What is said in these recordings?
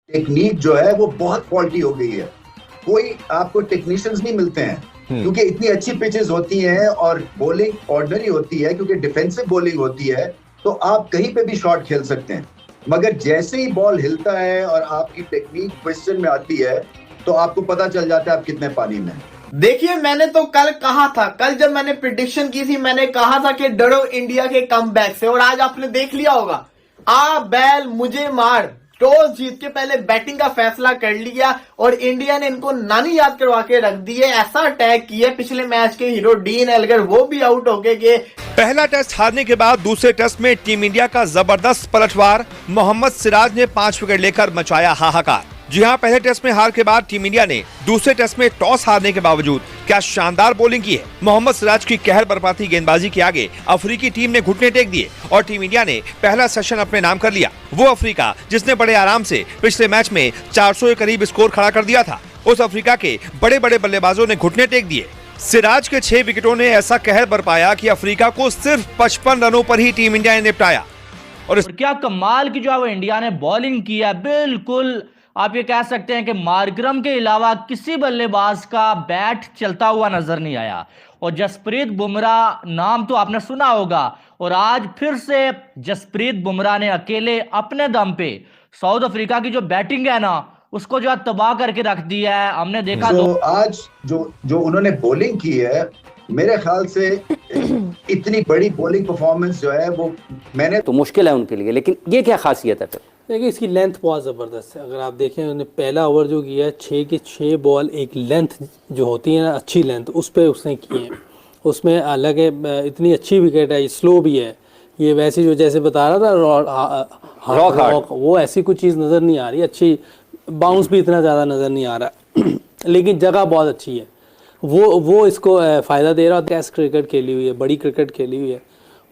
Technique जो है वो बहुत फॉल्टी हो गई है। कोई आपको टेक्नीशियंस नहीं मिलते हैं क्योंकि इतनी अच्छी पिचेस होती हैं और बॉलिंग ऑर्डिनरी होती है क्योंकि डिफेंसिव बॉलिंग होती है, तो आप कहीं पे भी शॉट खेल सकते हैं। मगर जैसे ही बॉल हिलता है और आपकी टेक्निक क्वेश्चन में आती है तो आपको पता चल जाता है आप कितने पानी में। देखिए, मैंने तो कल कहा था, कल जब मैंने प्रिडिक्शन की थी, मैंने कहा था कि डरो इंडिया के कमबैक से, और आज आपने देख लिया होगा, आ बैल मुझे मार, टॉस जीत के पहले बैटिंग का फैसला कर लिया और इंडिया ने इनको नानी याद करवा के रख दी है। ऐसा अटैक किया पिछले मैच के हीरो डीन एल्गर, वो भी आउट हो गए। पहला टेस्ट हारने के बाद दूसरे टेस्ट में टीम इंडिया का जबरदस्त पलटवार। मोहम्मद सिराज ने 5 विकेट लेकर मचाया हाहाकार। जी हां, पहले टेस्ट में हार के बाद टीम इंडिया ने दूसरे टेस्ट में टॉस हारने के बावजूद क्या शानदार बॉलिंग की है। मोहम्मद सिराज की कहर बरपाती गेंदबाजी के आगे अफ्रीकी टीम ने घुटने टेक दिए और टीम इंडिया ने पहला सेशन अपने नाम कर लिया। वो अफ्रीका जिसने बड़े आराम से पिछले मैच में 400 के करीब स्कोर खड़ा कर दिया था, उस अफ्रीका के बड़े बड़े बल्लेबाजों ने घुटने टेक दिए। सिराज के 6 विकेटों ने ऐसा कहर बरपाया कि अफ्रीका को सिर्फ 55 रनों पर ही टीम इंडिया ने निपटाया। और क्या कमाल की जो है वो इंडिया ने बॉलिंग की है। बिल्कुल आप ये कह सकते हैं कि मार्करम के अलावा किसी बल्लेबाज का बैट चलता हुआ नजर नहीं आया। और जसप्रीत बुमराह नाम तो आपने सुना होगा, और आज फिर से जसप्रीत बुमराह ने अकेले अपने दम पे साउथ अफ्रीका की जो बैटिंग है ना, उसको जो है तबाह करके रख दिया है। हमने देखा तो आज जो उन्होंने बॉलिंग की है, मेरे ख्याल से इतनी बड़ी बॉलिंग परफॉर्मेंस जो है वो मैंने तो मुश्किल है उनके लिए, लेकिन ये क्या खासियत है फिर? देखिए, इसकी लेंथ बहुत ज़बरदस्त है। अगर आप देखें, उन्होंने पहला ओवर जो किया है 6 के 6 बॉल एक लेंथ जो होती है ना, अच्छी लेंथ, उस पर उसने किए हैं। उसमें अलग है, इतनी अच्छी विकेट है, स्लो भी है। ये वैसी जो जैसे बता रहा था रॉक, वो ऐसी कुछ चीज़ नज़र नहीं आ रही। अच्छी बाउंस भी इतना ज़्यादा नज़र नहीं आ रहा लेकिन जगह बहुत अच्छी है। वो इसको फ़ायदा दे रहा है। टेस्ट क्रिकेट खेली हुई है, बड़ी क्रिकेट खेली हुई है।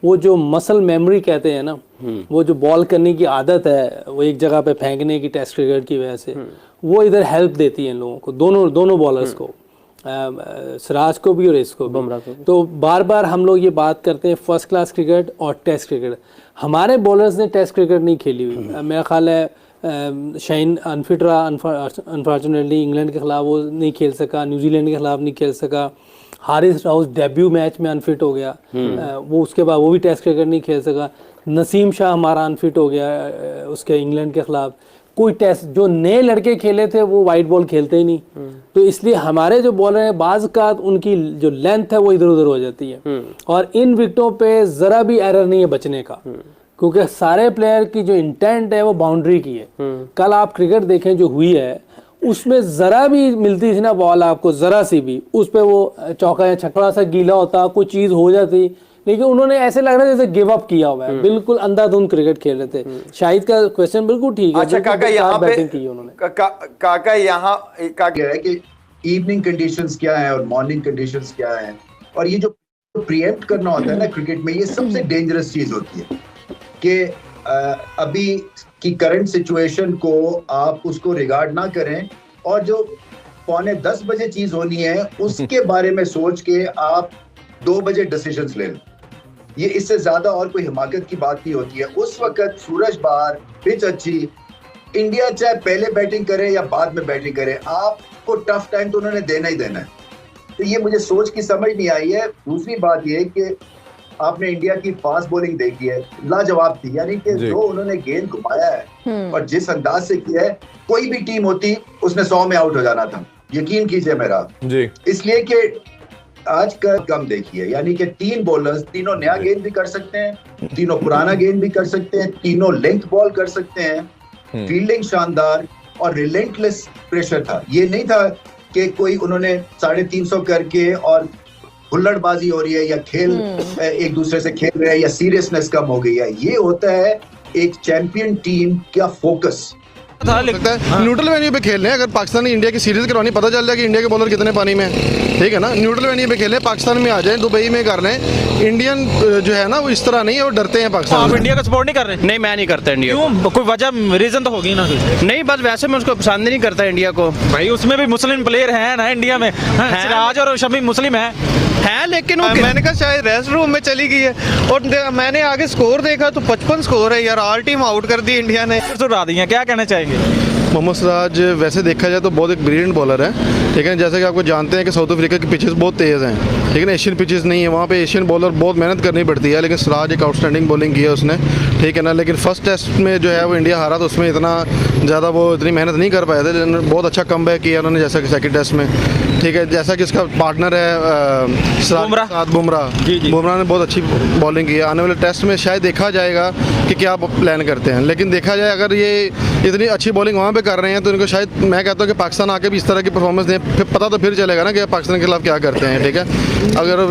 वो जो मसल मेमोरी कहते हैं ना, वो जो बॉल करने की आदत है, वो एक जगह पे फेंकने की टेस्ट क्रिकेट की वजह से, वो इधर हेल्प देती है इन लोगों को, दोनों बॉलर्स को, सिराज को भी और इसको भी। तो बार बार हम लोग ये बात करते हैं फर्स्ट क्लास क्रिकेट और टेस्ट क्रिकेट। हमारे बॉलर्स ने टेस्ट क्रिकेट नहीं खेली हुई। मेरा ख्याल है शाइन अनफिट रहा, अनफॉर्चुनेटली इंग्लैंड के खिलाफ वो नहीं खेल सका, न्यूजीलैंड के खिलाफ नहीं खेल सका। हारिस राउस डेब्यू मैच में अनफिट हो गया, वो उसके बाद वो भी टेस्ट क्रिकेट नहीं खेल सका। नसीम शाह हमारा अनफिट हो गया उसके इंग्लैंड के खिलाफ। कोई टेस्ट जो नए लड़के खेले थे वो वाइट बॉल खेलते ही नहीं। तो इसलिए हमारे जो बॉलर हैं, बाज का उनकी जो लेंथ है वो इधर उधर हो जाती है और इन विकेटों पे ज़रा भी एरर नहीं है बचने का, क्योंकि सारे प्लेयर की जो इंटेंट है वो बाउंड्री की है। कल आप क्रिकेट देखें जो हुई है, उसमें ज़रा भी मिलती थी ना बॉल आपको, ज़रा सी भी, उस पर वो चौका या छक्का सा गीला होता, कोई चीज़ हो जाती, लेकिन उन्होंने ऐसे लग रहा है जैसे गिव अप किया हुआ है। बिल्कुल अंधाधुंध क्रिकेट खेल रहे थे। शाहिद का क्वेश्चन बिल्कुल ठीक है। अच्छा काका, यहाँ पे काका यहाँ क्या है कि इवनिंग कंडीशंस क्या है और मॉर्निंग कंडीशंस क्या है, और ये जो प्रीएम्प्ट करना होता है ना क्रिकेट में, ये सबसे डेंजरस चीज होती है कि अभी की करंट सिचुएशन को आप उसको रिगार्ड ना करें और जो 9:45 बजे चीज होनी है उसके बारे में सोच के आप 2 बजे डिसीजंस ले लो। ये इससे ज्यादा और कोई हिमाकत की बात नहीं होती है। उस वक्त सूरज बाहर, पिच अच्छी, इंडिया चाहे पहले बैटिंग करे या बाद में बैटिंग करे, आपको टफ टाइम तो उन्होंने देना ही देना है। तो ये मुझे सोच की समझ नहीं आई है। दूसरी बात ये कि आपने इंडिया की फास्ट बॉलिंग देखी है, लाजवाब थी। यानी कि जो उन्होंने गेंद घुमाया है और जिस अंदाज से किया है, कोई भी टीम होती उसने 100 में आउट हो जाना था, यकीन कीजिए मेरा जी। इसलिए कि आज का कम देखिए, यानी कि 3 बॉलर्स, तीनों नया गेंद भी कर सकते हैं, तीनों पुराना गेंद भी कर सकते हैं, तीनों लेंथ बॉल कर सकते हैं। फील्डिंग शानदार और रिलेंटलेस प्रेशर था। ये नहीं था कि कोई उन्होंने 350 करके और हुल्लड़बाजी हो रही है या खेल एक दूसरे से खेल रहे हैं या सीरियसनेस कम हो गई है। ये होता है एक चैंपियन टीम का फोकस। लगता है न्यूट्रल वेन्यू पे खेल रहे हैं। अगर पाकिस्तान इंडिया की सीरीज करवानी, पता चल जाए कि इंडिया के बॉलर कितने पानी में है, ठीक है ना। न्यूट्रल वेन्यू पे खेले, पाकिस्तान में आ जाए, दुबई में कर रहे हैं। इंडियन जो है ना वो इस तरह नहीं है, वो डरते हैं पाकिस्तान। आप इंडिया का सपोर्ट नहीं कर रहे? नहीं, मैं नहीं करता इंडिया। क्यों? कोई वजह रीजन तो होगी ना? नहीं, बस वैसे मैं उसको पसंद नहीं करता इंडिया को। भाई उसमें भी मुस्लिम प्लेयर है ना इंडिया में, सिराज और शमी मुस्लिम है, लेकिन मैंने कहा शायद रेस्ट रूम में चली गई है। और मैंने आगे स्कोर देखा तो 55 स्कोर है यार, ऑल टीम आउट कर दी इंडिया ने। सुरा दी है, क्या कहना चाहेंगे? मोहम्मद सिराज वैसे देखा जाए तो बहुत एक ब्रिलियंट बॉलर है, ठीक है। जैसे कि आपको जानते हैं कि साउथ अफ्रीका की पिचेस बहुत तेज़ हैं, ठीक है ना। एशियन पिचेस नहीं है, वहाँ पे एशियन बॉलर बहुत मेहनत करनी पड़ती है, लेकिन सिराज एक आउटस्टैंडिंग बॉलिंग की है उसने, ठीक है ना। लेकिन फर्स्ट टेस्ट में जो है वो इंडिया हारा, तो उसमें इतना ज़्यादा वो इतनी मेहनत नहीं कर पाए थे, लेकिन बहुत अच्छा कमबैक किया उन्होंने, जैसा कि सेकंड टेस्ट में, ठीक है। जैसा कि इसका पार्टनर है सिराज बुमराह ने बहुत अच्छी बॉलिंग की है। आने वाले टेस्ट में शायद देखा जाएगा कि क्या प्लान करते हैं, लेकिन देखा जाए अगर ये इतनी अच्छी बॉलिंग वहाँ पे कर रहे हैं तो इनको शायद, मैं कहता हूँ कि पाकिस्तान आके भी इस तरह की परफॉर्मेंस दें, फिर पता तो फिर चलेगा ना कि पाकिस्तान के खिलाफ क्या करते हैं, ठीक है। अगर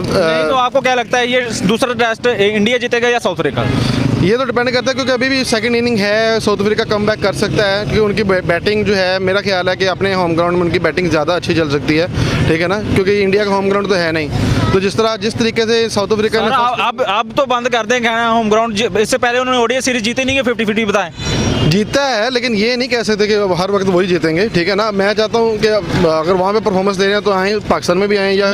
तो आपको क्या लगता है ये दूसरा टेस्ट इंडिया जीतेगा या साउथ अफ्रीका? ये तो डिपेंड करता है, क्योंकि अभी भी सेकंड इनिंग है, साउथ अफ्रीका कमबैक कर सकता है, क्योंकि उनकी बैटिंग जो है, मेरा ख्याल है कि अपने होम ग्राउंड में उनकी बैटिंग ज़्यादा अच्छी चल सकती है, ठीक है ना, क्योंकि इंडिया का होम ग्राउंड तो है नहीं। तो जिस तरीके से साउथ अफ्रीका ने अब तो बंद कर दें कहना होम ग्राउंड, इससे पहले उन्होंने ओडीआई सीरीज जीती नहीं है, 50-50 बताएं। जीता है, लेकिन ये नहीं कह सकते कि हर वक्त वही जीतेंगे, ठीक है ना। मैं चाहता हूँ कि अगर वहाँ पे परफॉर्मेंस दे रहे हैं तो आए, पाकिस्तान में भी आए। या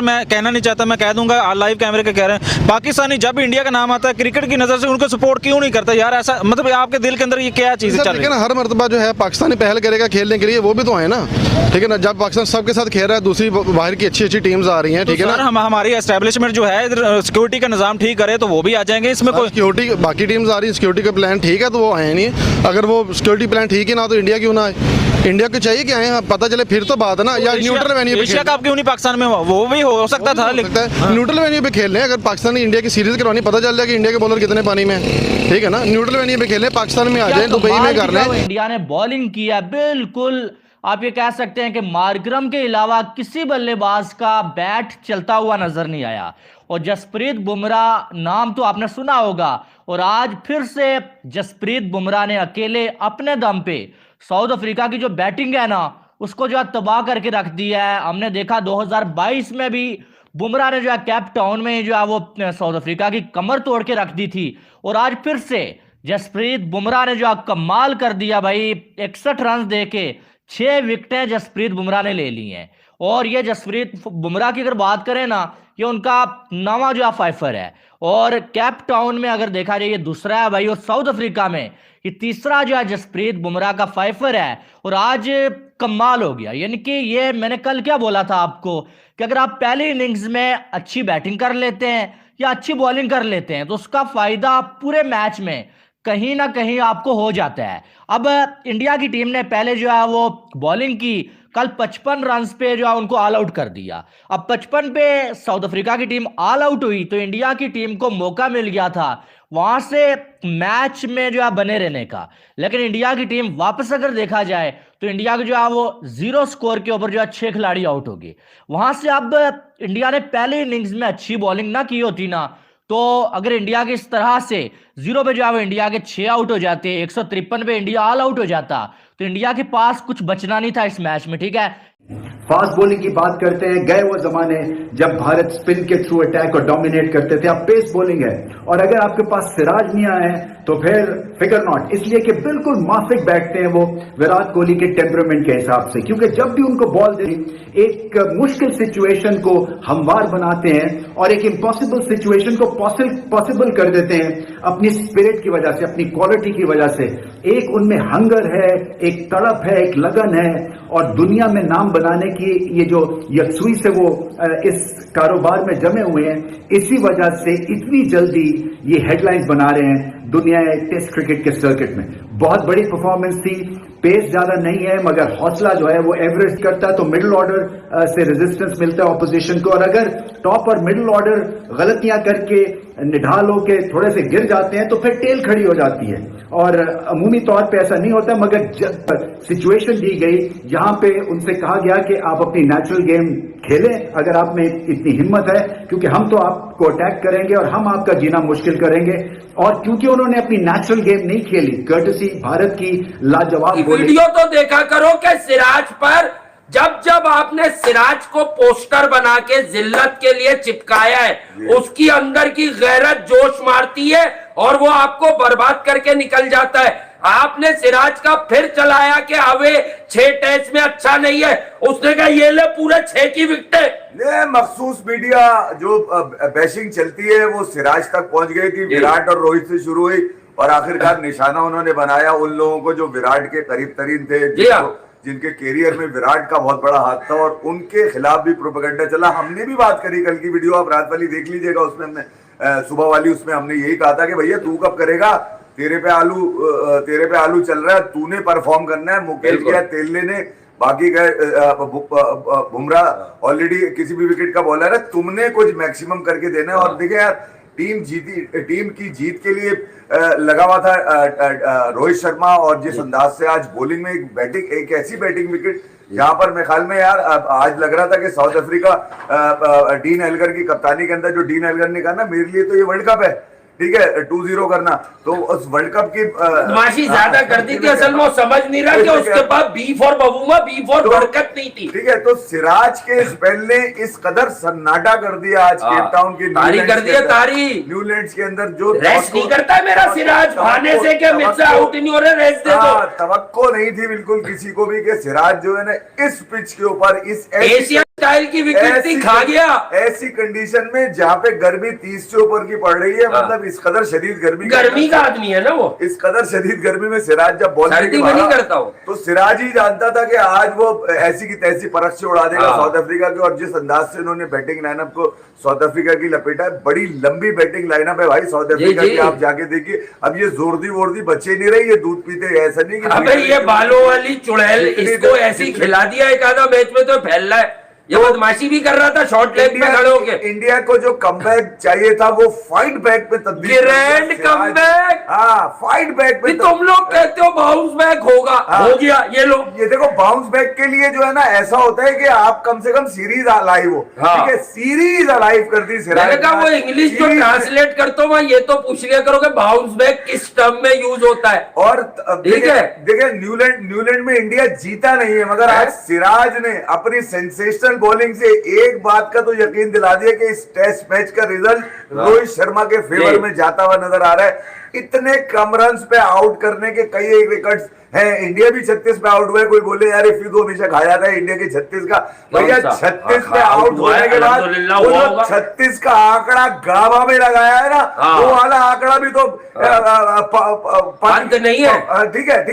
मैं कहना नहीं चाहता, मैं कह दूंगा लाइव कैमरे के कह रहे हैं, पाकिस्तानी जब इंडिया का नाम आता है क्रिकेट की नज़र से उनको सपोर्ट क्यों नहीं करता यार? ऐसा मतलब आपके दिल के अंदर ये क्या चीज़ चल रही है? हर मरतबा जो है पाकिस्तानी पहल करेगा खेलने के लिए, वो भी तो आए ना, ठीक है ना। जब पाकिस्तान सबके साथ खेल रहा है, दूसरी बाहर की अच्छी टीम्स आ रही हैं, ठीक है ना। हमारी एस्टेब्लिशमेंट जो है सिक्योरिटी का निज़ाम ठीक करे तो वो भी आ जाएंगे इसमें। कोई सिक्योरिटी, बाकी टीम्स आ रही है, सिक्योरिटी का प्लान ठीक है तो वो आए नहीं। अगर वो सिक्योरिटी प्लान ठीक ही ना तो इंडिया क्यों ना आए? इंडिया को चाहिए कि आए, पता चले फिर तो बात है ना। या न्यूट्रल वेन्यू पे एशिया कप क्यों नहीं पाकिस्तान में हुआ? वो भी हो सकता था, लेकिन न्यूट्रल वेन्यू पे खेल रहे हैं। अगर पाकिस्तान ने इंडिया की सीरीज करवानी, पता चल जाए कि इंडिया के बॉलर कितने पानी में है, ठीक है ना। न्यूट्रल वेन्यू पे खेलें, पाकिस्तान में आ जाए, दुबई में कर लें। इंडिया ने बॉलिंग किया, बिल्कुल आप ये कह सकते हैं कि मार्करम के अलावा किसी बल्लेबाज का बैट चलता हुआ नजर नहीं आया। और जसप्रीत बुमराह नाम तो आपने सुना होगा, और आज फिर से जसप्रीत बुमराह ने अकेले अपने दम पे साउथ अफ्रीका की जो बैटिंग है ना, उसको जो है तबाह करके रख दिया है। हमने देखा 2022 में भी बुमराह ने जो है कैप टाउन में जो है वो साउथ अफ्रीका की कमर तोड़ के रख दी थी, और आज फिर से जसप्रीत बुमराह ने जो है कमाल कर दिया भाई। 61 रन दे के 6 विकेटें जसप्रीत बुमराह ने ले ली हैं। और ये जसप्रीत बुमराह की अगर बात करें ना, ये उनका नवा जो है फाइफर है, और कैप टाउन में अगर देखा जाए ये दूसरा है भाई, और साउथ अफ्रीका में ये तीसरा जो है जसप्रीत बुमराह का फाइफर है। और आज कमाल हो गया, यानी कि ये मैंने कल क्या बोला था आपको कि अगर आप पहले इनिंग्स में अच्छी बैटिंग कर लेते हैं या अच्छी बॉलिंग कर लेते हैं तो उसका फायदा पूरे मैच में कहीं ना कहीं आपको हो जाता है। अब इंडिया की टीम ने पहले जो है वो बॉलिंग की, कल 55 रन पे जो है उनको ऑल आउट कर दिया। अब 55 पे साउथ अफ्रीका की टीम ऑल आउट हुई तो इंडिया की टीम को मौका मिल गया था वहां से मैच में जो है बने रहने का। लेकिन इंडिया की टीम वापस अगर देखा जाए तो इंडिया को जो है वो 0 स्कोर के ऊपर जो है 6 खिलाड़ी आउट होगी वहां से। अब इंडिया ने पहले इनिंग्स में अच्छी बॉलिंग ना की होती ना, तो अगर इंडिया के इस तरह से 0 पे जो है वो इंडिया के 6 आउट हो जाते, 153 पे इंडिया ऑल आउट हो जाता, तो इंडिया के पास कुछ बचना नहीं था इस मैच में, ठीक है। फास्ट बॉलिंग की बात करते हैं, गए वो जमाने जब भारत स्पिन के थ्रू अटैक और डोमिनेट करते थे। अब पेस बॉलिंग है, और अगर आपके पास सिराज नहीं आए तो फिर फिगर नॉट, इसलिए कि बिल्कुल माफिक बैठते हैं वो विराट कोहली के टेम्परामेंट के हिसाब से, क्योंकि जब भी उनको बॉल दे एक मुश्किल सिचुएशन को हमवार बनाते हैं और एक इम्पॉसिबल सिचुएशन को पॉसिबल कर देते हैं अपनी स्पिरिट की वजह से, अपनी क्वालिटी की वजह से। एक उनमें हंगर है, एक तड़प है, एक लगन है, और दुनिया में नाम बनाने की ये जो यकसुई से वो इस कारोबार में जमे हुए हैं, इसी वजह से इतनी जल्दी ये हेडलाइंस बना रहे हैं दुनिया टेस्ट क्रिकेट के सर्किट में। बहुत बड़ी परफॉर्मेंस थी, पेस ज्यादा नहीं है मगर हौसला जो है वो एवरेज करता है, तो मिडिल ऑर्डर से रेजिस्टेंस मिलता है ऑपोजिशन को। और अगर टॉप और मिडिल ऑर्डर गलतियां करके निढाल होके थोड़े से गिर जाते हैं तो फिर टेल खड़ी हो जाती है। और अमूमी तौर पे ऐसा नहीं होता, मगर जब सिचुएशन दी गई जहां पे उनसे कहा गया कि आप अपनी नेचुरल गेम खेलें अगर आप में इतनी हिम्मत है, क्योंकि हम तो आपको अटैक करेंगे और हम आपका जीना मुश्किल करेंगे। और क्योंकि उन्होंने अपनी नेचुरल गेम नहीं खेली, कर्टसी भारत की लाजवाब वीडियो तो देखा करो कि सिराज पर जब आपने सिराज को पोस्टर बना के जिल्लत के लिए चिपकाया है, उसकी अंदर की गैरत जोश मारती है और वो आपको बर्बाद करके निकल जाता है। आपने सिराज का फिर चलाया कि अवे 6 टेस्ट में अच्छा नहीं है, उसने कहा ये ले पूरे 6 की विकेटें। मखसूस मीडिया जो बैशिंग चलती है वो सिराज तक पहुंच गई थी, विराट और रोहित से शुरू हुई और आखिरकार निशाना उन्होंने बनाया उन लोगों को जो विराट के करीब तरीन थे, जिनके कैरियर में विराट का बहुत बड़ा हाथ था, और उनके खिलाफ भी प्रोपेगेंडा चला। हमने भी बात करी, कल की वीडियो आप रात वाली देख लीजिएगा, उसमें हमने सुबह वाली उसमें हमने यही कहा था कि भैया तू कब करेगा, तेरे पे आलू चल रहा है, तूने परफॉर्म करना है। मुकेश गया, तेले ने, बाकी गए बुमराह ऑलरेडी किसी भी विकेट का बॉलर है, तुमने कुछ मैक्सिमम करके देना है। और देखिए यार, टीम की जीत के लिए लगा हुआ था रोहित शर्मा, और जिस अंदाज से आज बॉलिंग में एक ऐसी बैटिंग विकेट जहां पर मेरे ख्याल में यार आज लग रहा था कि साउथ अफ्रीका डीन एल्गर की कप्तानी के अंदर जो डीन एल्गर ने कहा ना, मेरे लिए तो ये वर्ल्ड कप है, ठीक है, 2-0 करना, तो उस वर्ल्ड कप की बदमाशी ज्यादा कर दी थी। असल में वो समझ नहीं रहा कि उसके पास B for Bavuma, B for बरकत नहीं थी। ठीक है, तो सिराज के स्पेल ने इस कदर सन्नाटा कर दिया आज केप टाउन की तारी कर दिया, तारी न्यूलैंड्स के अंदर, जो रेस्ट नहीं करता है मेरा सिराज, भाने से क्या मिर्जा आउट नहीं हो रहे, रेस्ट दे दो। तवक्को नहीं थी बिल्कुल किसी को भी कि सिराज जो है ना इस पिच के ऊपर, इस एशियन स्टाइल की विकेट थी, खा गया। ऐसी कंडीशन में जहाँ पे गर्मी 30 से ऊपर की पड़ रही है, मतलब इस कदर शदीद गर्मी का आदमी है ना वो, इस कदर शदीद गर्मी में सिराज जब बॉल नहीं करता हो, तो सिराज ही जानता था कि आज वो ऐसी की तैसी परख से उड़ा देगा साउथ अफ्रीका के। और जिस अंदाज से उन्होंने बैटिंग लाइनअप को साउथ अफ्रीका की लपेटा है, बड़ी लंबी बैटिंग लाइनअप है भाई साउथ अफ्रीका की, आप जाके देखिए। अब ये जोरदी वोरदी बच्चे नहीं रही, ये दूध पीते, ऐसा नहीं कि अबे ये बालों वाली चुड़ैल इसको ऐसी खिला दिया एक आधा मैच में तो फैल रहा है, ये बदमाशी भी कर रहा था शॉर्ट लेग में खड़े होके। इंडिया को जो कमबैक चाहिए था वो फाइट बैक में तब्दील, ग्रैंड कमबैक, फाइट बैक में। तुम लोग कहते हो बाउंस बैक होगा, हो गया। ये देखो बाउंस बैक के लिए जो है ना ऐसा होता है कि आप कम से कम सीरीज अलाइव हो, ठीक है, सीरीज अलाइव कर दी सिराज। मैंने कहा वो इंग्लिश जो ट्रांसलेट करते हो ये तो पूछ लिया करो कि बाउंस बैक किस टर्म में यूज होता है। और देखिए न्यूलैंड में इंडिया जीता नहीं है, मगर आज सिराज ने अपनी सेंसेशनल बॉलिंग से एक बात का तो यकीन दिला दिया कि इस टेस्ट मैच का रिजल्ट रोहित शर्मा के फेवर में जाता हुआ नजर आ रहा है। इतने कम रन्स पे आउट करने के कई एक रिकॉर्ड्स हैं। इंडिया भी 36 पे आउट हुआ है, कोई बोले यार इफ तो हमेशा खाया जाता है इंडिया के 36 का, भैया 36 पे आउट होने के बाद 36 का आंकड़ा गावा में लगाया है ना, वो वाला आंकड़ा भी तो पंत नहीं है, ठीक है।